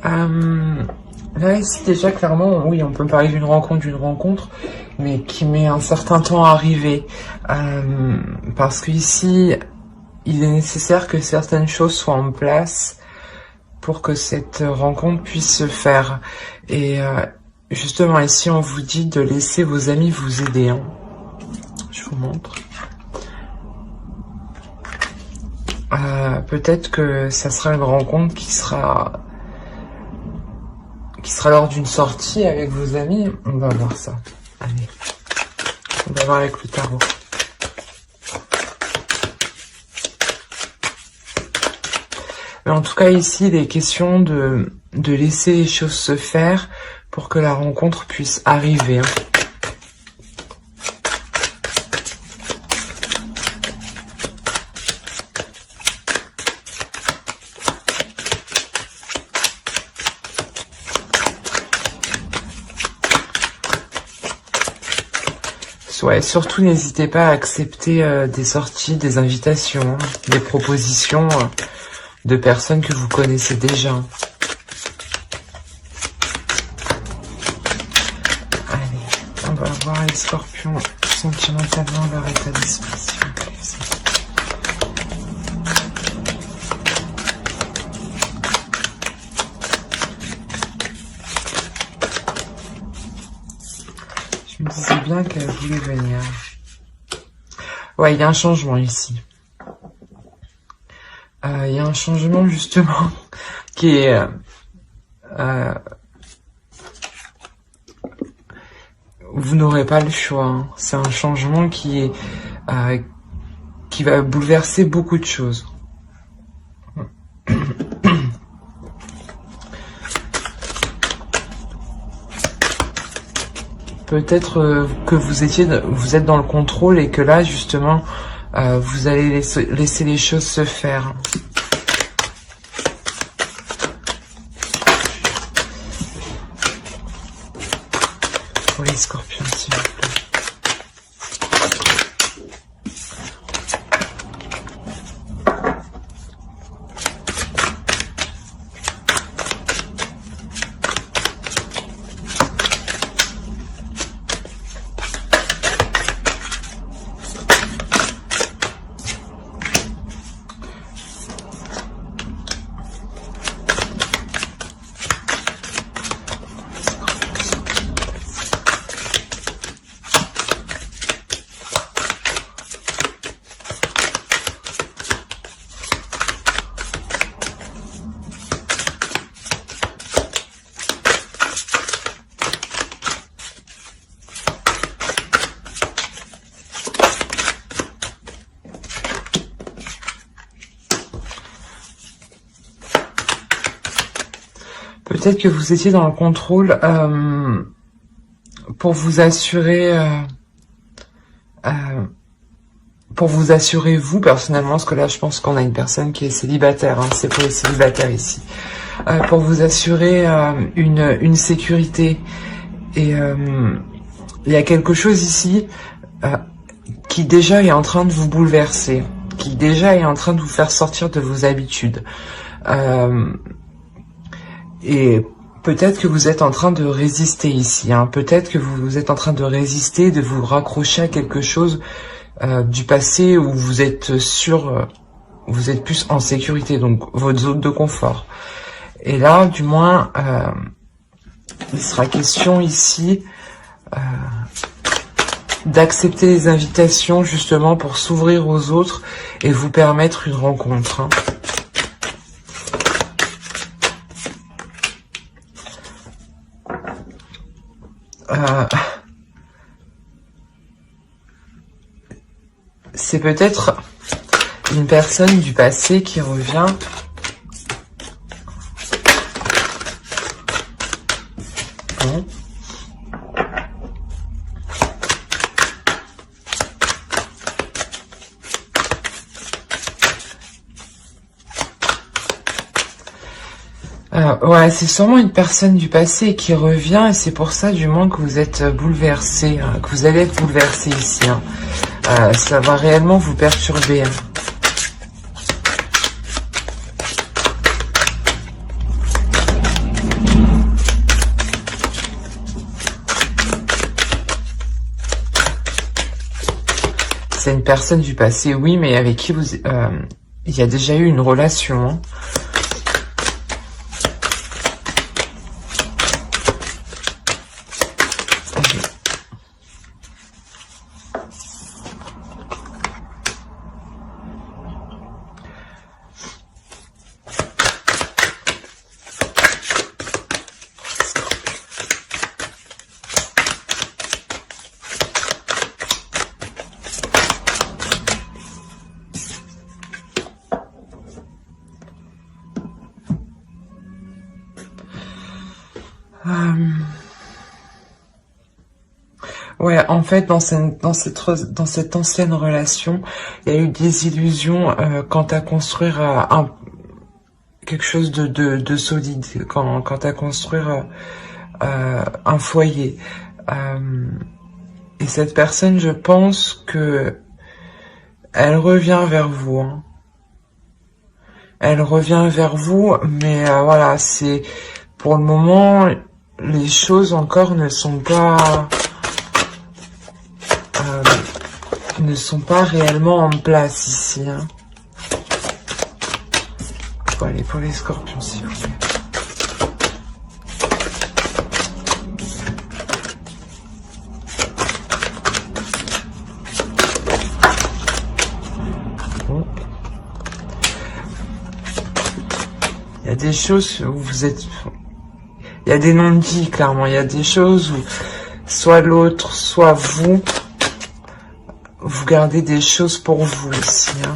Là, ici, déjà, clairement, oui, on peut parler d'une rencontre, mais qui met un certain temps à arriver. Parce que ici, il est nécessaire que certaines choses soient en place pour que cette rencontre puisse se faire. Et justement, ici, on vous dit de laisser vos amis vous aider. Hein. Je vous montre. Peut-être que ça sera une rencontre qui sera lors d'une sortie avec vos amis. On va voir ça. Allez, on va voir avec le tarot. Mais en tout cas, ici, il est question de laisser les choses se faire pour que la rencontre puisse arriver. Hein. Ouais, surtout n'hésitez pas à accepter des sorties, des invitations, des propositions de personnes que vous connaissez déjà. Allez, on va voir les scorpions sentimentalement leur état d'esprit, s'il vous plaît. Je me disais bien qu'elle voulait venir. Ouais, il y a un changement ici. Il y a un changement justement qui est... vous n'aurez pas le choix. Hein. C'est un changement qui va bouleverser beaucoup de choses. Peut-être que vous êtes dans le contrôle et que là, justement, vous allez laisser les choses se faire. Pour les scorpions, s'il vous plaît. Peut-être que vous étiez dans le contrôle pour vous assurer vous personnellement, parce que là je pense qu'on a une personne qui est célibataire, hein, c'est pour les célibataires ici, pour vous assurer une sécurité. Et il y a quelque chose ici qui déjà est en train de vous bouleverser, qui déjà est en train de vous faire sortir de vos habitudes. Et peut-être que vous êtes en train de résister ici, hein. Peut-être que vous êtes en train de résister, de vous raccrocher à quelque chose du passé où vous êtes sûr, vous êtes plus en sécurité, donc votre zone de confort. Et là, du moins, il sera question ici d'accepter les invitations justement pour s'ouvrir aux autres et vous permettre une rencontre. Hein. C'est peut-être une personne du passé qui revient. Bon. Ouais, c'est sûrement une personne du passé qui revient et c'est pour ça du moins que vous êtes bouleversé, hein, que vous allez être bouleversé ici. Hein. Ça va réellement vous perturber. Hein. c'est une personne du passé, oui, mais avec qui vous... il y a déjà eu une relation. Hein. Ouais, en fait, dans cette ancienne relation, il y a eu des illusions quant à construire quelque chose de solide, quant à construire un foyer. Et cette personne, je pense que elle revient vers vous. Hein. Elle revient vers vous, mais voilà, c'est pour le moment, les choses encore ne sont pas réellement en place ici. Hein. Faut aller pour les scorpions, s'il vous plaît. Il y a des choses où vous êtes... Il y a des non-dits, clairement. Il y a des choses où soit l'autre, soit vous gardez des choses pour vous ici. Hein.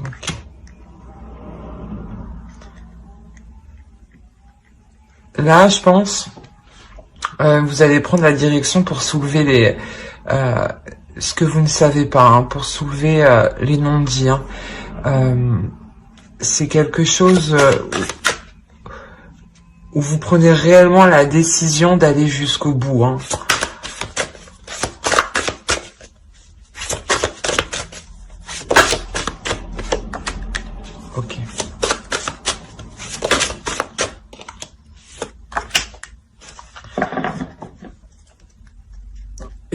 Okay. Là, je pense, vous allez prendre la direction pour soulever les... ce que vous ne savez pas, hein, pour soulever les non-dits. Hein. C'est quelque chose où vous prenez réellement la décision d'aller jusqu'au bout. Hein. Ok.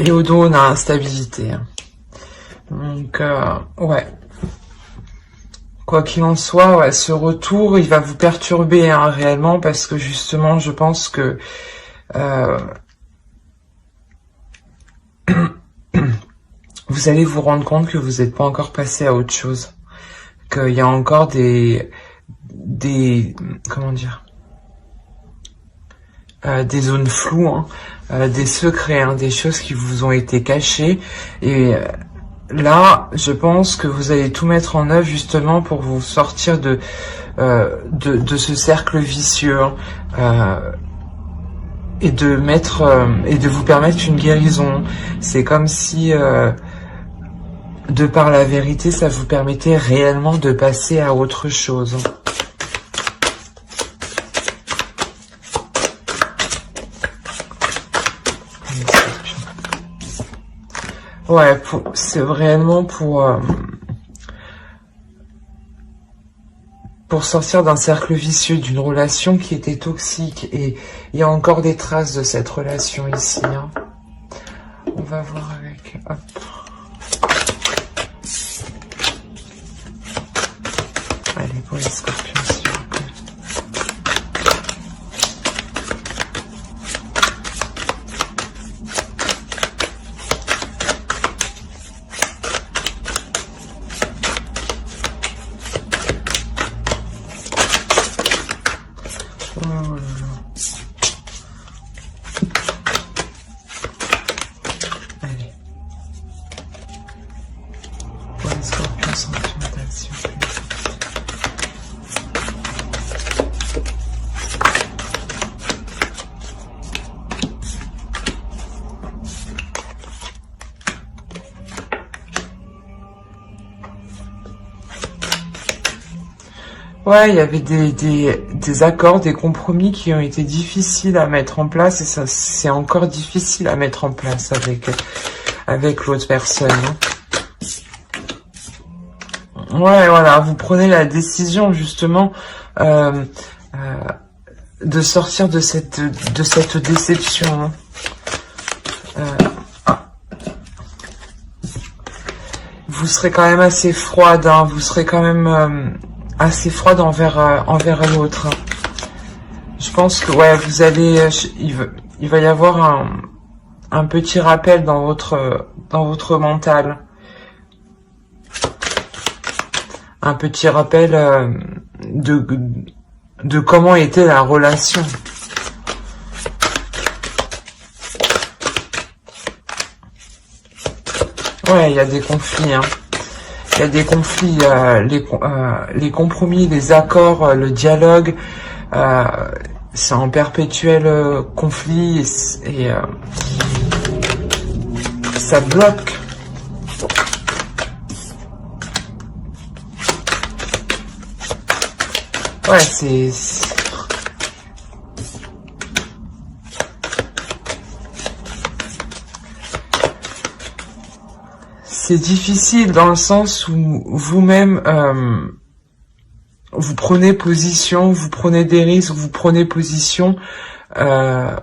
Et au dos, on a instabilité. Hein. Donc, ouais. Quoi qu'il en soit, ouais, ce retour, il va vous perturber hein, réellement parce que justement, je pense que vous allez vous rendre compte que vous n'êtes pas encore passé à autre chose, qu'il y a encore des comment dire, des zones floues, hein, des secrets, hein, des choses qui vous ont été cachées et là, je pense que vous allez tout mettre en œuvre justement pour vous sortir de ce cercle vicieux et de vous permettre une guérison. C'est comme si, de par la vérité, ça vous permettait réellement de passer à autre chose. Ouais, c'est réellement pour sortir d'un cercle vicieux, d'une relation qui était toxique. Et il y a encore des traces de cette relation ici. Hein. On va voir avec... Hop. Allez, pour les scorpions, s'il vous plaît. Ouais, il y avait des accords, des compromis qui ont été difficiles à mettre en place et ça c'est encore difficile à mettre en place avec l'autre personne. Hein. Ouais, voilà, vous prenez la décision justement euh, de sortir de cette déception. Hein. Vous serez quand même assez froide, hein, vous serez quand même assez froide envers l'autre. Hein. Je pense que ouais, vous allez, il va y avoir un petit rappel dans votre mental, un petit rappel de comment était la relation. Ouais, il y a des conflits, hein. Il y a des conflits, les compromis, les accords, le dialogue, c'est en perpétuel conflit et ça bloque. Ouais, c'est difficile dans le sens où vous-même vous prenez position, vous prenez des risques, vous prenez position en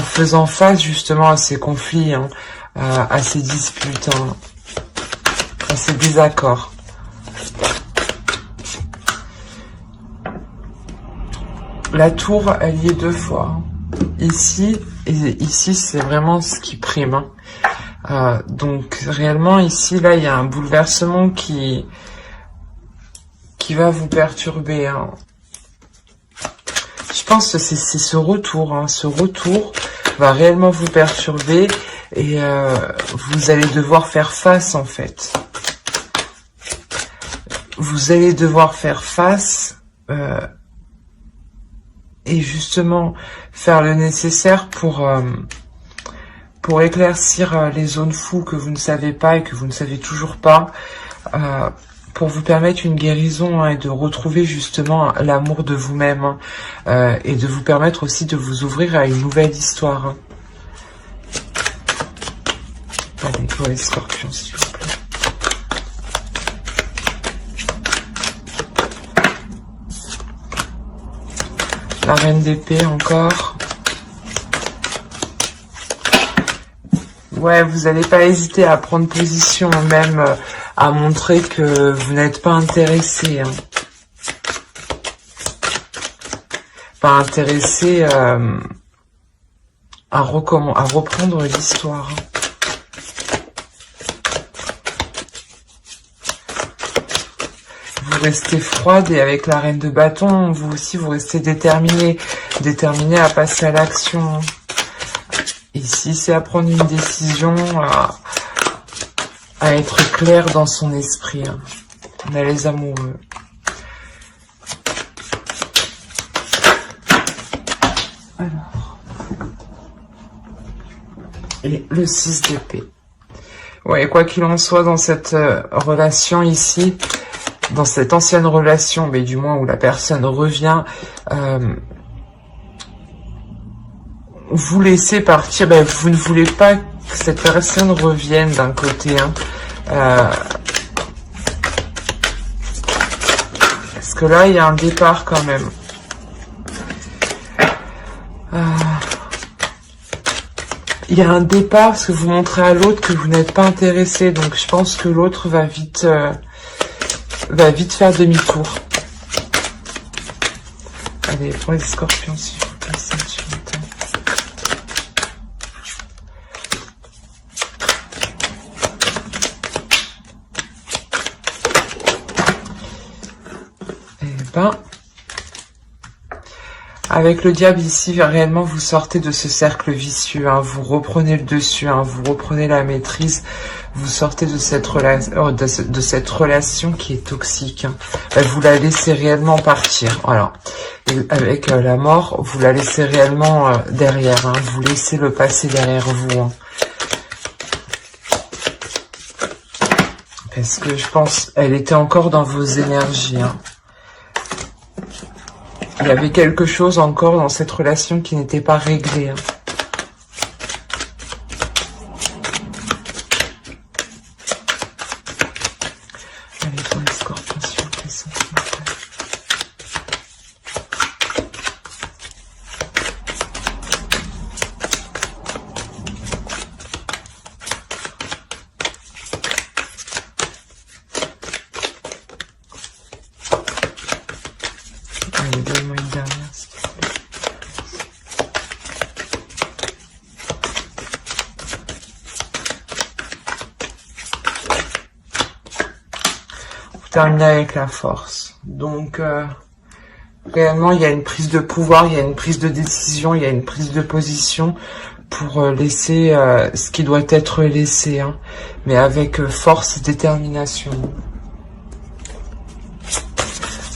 faisant face justement à ces conflits, hein, à ces disputes, hein, à ces désaccords. La tour, elle y est 2 fois. Ici, et ici, c'est vraiment ce qui prime. Hein. Donc, réellement, ici, là, il y a un bouleversement qui va vous perturber. Hein. Je pense que c'est ce retour. Hein. Ce retour va réellement vous perturber et vous allez devoir faire face, en fait. Vous allez devoir faire face... et justement faire le nécessaire pour éclaircir les zones floues que vous ne savez pas et que vous ne savez toujours pas, pour vous permettre une guérison, hein, et de retrouver justement l'amour de vous-même, hein, et de vous permettre aussi de vous ouvrir à une nouvelle histoire. Hein. Allez, pour les scorpions, s'il vous plaît. La reine d'épée encore. Ouais, vous n'allez pas hésiter à prendre position, même à montrer que vous n'êtes pas intéressé. Hein. Pas intéressé à reprendre l'histoire. Hein. Vous restez froide et avec la reine de bâton, vous aussi, vous restez déterminé à passer à l'action. Ici, c'est à prendre une décision, à être clair dans son esprit. Hein. On a les amoureux. Alors. Et le 6 d'épée. Ouais, quoi qu'il en soit, dans cette relation ici, dans cette ancienne relation, mais du moins où la personne revient, vous laissez partir, vous ne voulez pas que cette personne revienne d'un côté, hein, parce que là il y a un départ quand même. Il y a un départ parce que vous montrez à l'autre que vous n'êtes pas intéressé, donc je pense que l'autre va vite faire demi-tour. Allez, pour les scorpions, s'il vous plaît, ceinture. Avec le diable ici, réellement, vous sortez de ce cercle vicieux, hein, vous reprenez le dessus, hein, vous reprenez la maîtrise, vous sortez de cette relation qui est toxique. Hein. Vous la laissez réellement partir. Voilà. Et avec la mort, vous la laissez réellement derrière. Hein, vous laissez le passé derrière vous. Hein. Parce que je pense, elle était encore dans vos énergies. Hein. Il y avait quelque chose encore dans cette relation qui n'était pas réglé. Hein. Allez, donne-moi une dernière, s'il te plaît. Vous terminez avec la force. Donc, réellement, il y a une prise de pouvoir, il y a une prise de décision, il y a une prise de position pour laisser ce qui doit être laissé, hein, mais avec force et détermination.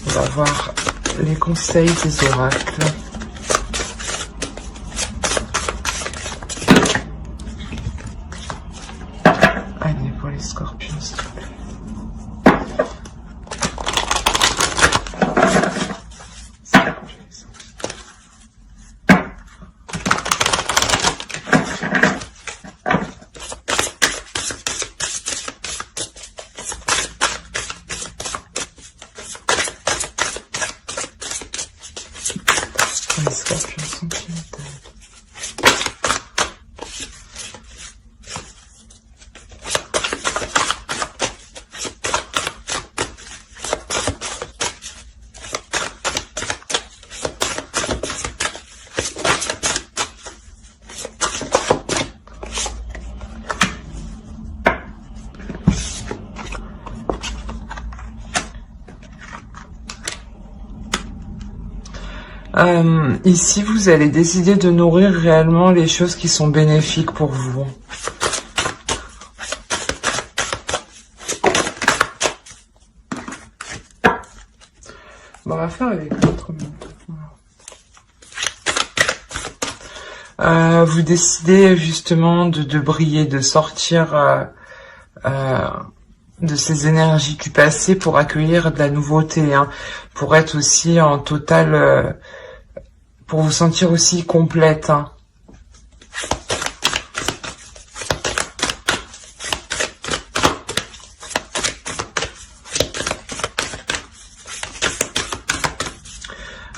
On va voir les conseils des oracles. Allez, pour les scorpions, s'il te plaît. Les scorpions sentimentaux. Ici, vous allez décider de nourrir réellement les choses qui sont bénéfiques pour vous. Bon, on va faire avec l'autre main. Vous décidez justement de briller, de sortir de ces énergies du passé pour accueillir de la nouveauté, hein, pour être aussi en total... pour vous sentir aussi complète, hein.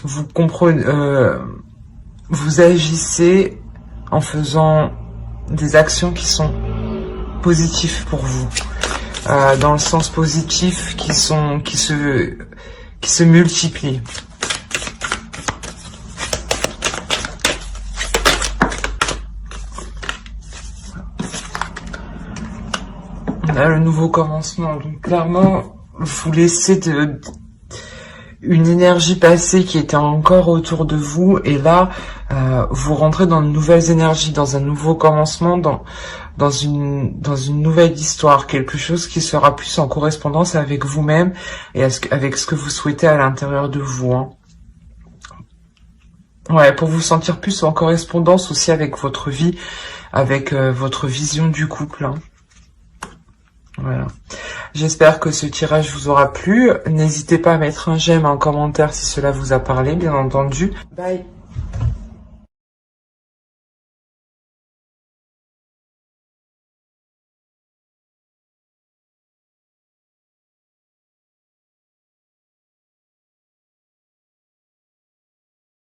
Vous comprenez, vous agissez en faisant des actions qui sont positives pour vous, dans le sens positif, qui se multiplient. Le nouveau commencement, donc clairement vous laissez une énergie passée qui était encore autour de vous, et là vous rentrez dans de nouvelles énergies, dans un nouveau commencement, dans une nouvelle histoire, quelque chose qui sera plus en correspondance avec vous-même et avec ce que vous souhaitez à l'intérieur de vous, hein. Ouais, pour vous sentir plus en correspondance aussi avec votre vie, avec votre vision du couple, hein. Voilà. J'espère que ce tirage vous aura plu. N'hésitez pas à mettre un j'aime en commentaire si cela vous a parlé, bien entendu. Bye.